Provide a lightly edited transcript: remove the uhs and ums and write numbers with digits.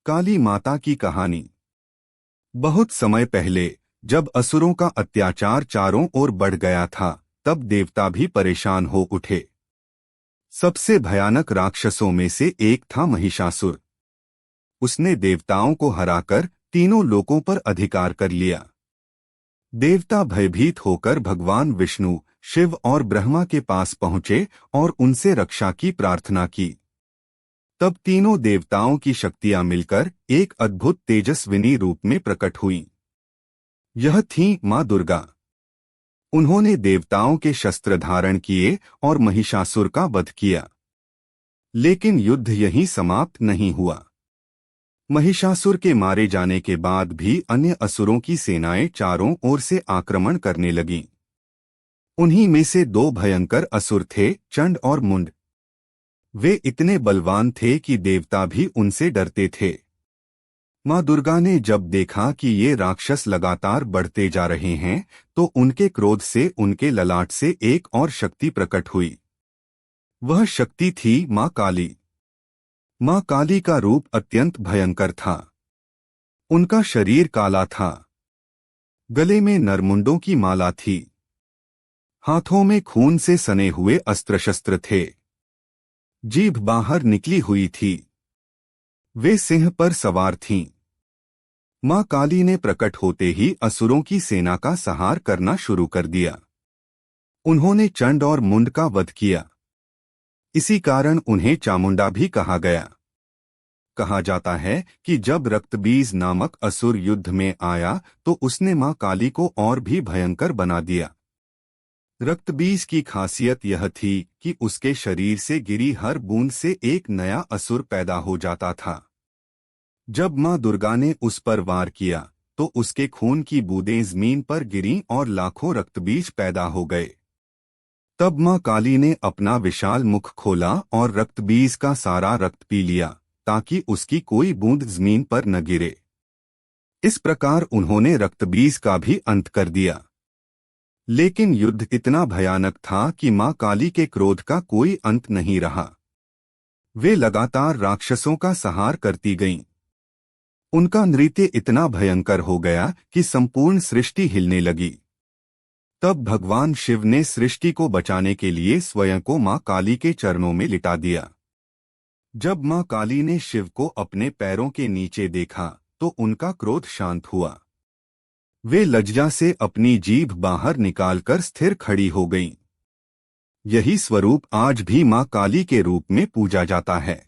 काली माता की कहानी। बहुत समय पहले जब असुरों का अत्याचार चारों ओर बढ़ गया था, तब देवता भी परेशान हो उठे। सबसे भयानक राक्षसों में से एक था महिषासुर। उसने देवताओं को हराकर तीनों लोकों पर अधिकार कर लिया। देवता भयभीत होकर भगवान विष्णु, शिव और ब्रह्मा के पास पहुंचे और उनसे रक्षा की प्रार्थना की। तब तीनों देवताओं की शक्तियां मिलकर एक अद्भुत तेजस्विनी रूप में प्रकट हुईं। यह थीं मां दुर्गा। उन्होंने देवताओं के शस्त्र धारण किए और महिषासुर का वध किया। लेकिन युद्ध यहीं समाप्त नहीं हुआ। महिषासुर के मारे जाने के बाद भी अन्य असुरों की सेनाएं चारों ओर से आक्रमण करने लगीं। उन्हीं में से दो भयंकर असुर थे, चंड और मुंड। वे इतने बलवान थे कि देवता भी उनसे डरते थे। मां दुर्गा ने जब देखा कि ये राक्षस लगातार बढ़ते जा रहे हैं, तो उनके क्रोध से उनके ललाट से एक और शक्ति प्रकट हुई। वह शक्ति थी मां काली। मां काली का रूप अत्यंत भयंकर था। उनका शरीर काला था। गले में नरमुंडों की माला थी। हाथों में खून से सने हुए अस्त्र शस्त्र थे। जीभ बाहर निकली हुई थी। वे सिंह पर सवार थीं। मां काली ने प्रकट होते ही असुरों की सेना का संहार करना शुरू कर दिया। उन्होंने चंड और मुंड का वध किया। इसी कारण उन्हें चामुंडा भी कहा गया। कहा जाता है कि जब रक्तबीज नामक असुर युद्ध में आया, तो उसने मां काली को और भी भयंकर बना दिया। रक्तबीज की खासियत यह थी कि उसके शरीर से गिरी हर बूंद से एक नया असुर पैदा हो जाता था। जब मां दुर्गा ने उस पर वार किया, तो उसके खून की बूंदें जमीन पर गिरीं और लाखों रक्तबीज पैदा हो गए। तब मां काली ने अपना विशाल मुख खोला और रक्तबीज का सारा रक्त पी लिया, ताकि उसकी कोई बूंद जमीन पर न गिरे। इस प्रकार उन्होंने रक्तबीज का भी अंत कर दिया। लेकिन युद्ध इतना भयानक था कि मां काली के क्रोध का कोई अंत नहीं रहा। वे लगातार राक्षसों का संहार करती गईं। उनका नृत्य इतना भयंकर हो गया कि संपूर्ण सृष्टि हिलने लगी। तब भगवान शिव ने सृष्टि को बचाने के लिए स्वयं को मां काली के चरणों में लिटा दिया। जब मां काली ने शिव को अपने पैरों के नीचे देखा, तो उनका क्रोध शांत हुआ। वे लज्जा से अपनी जीभ बाहर निकालकर स्थिर खड़ी हो गईं। यही स्वरूप आज भी मां काली के रूप में पूजा जाता है।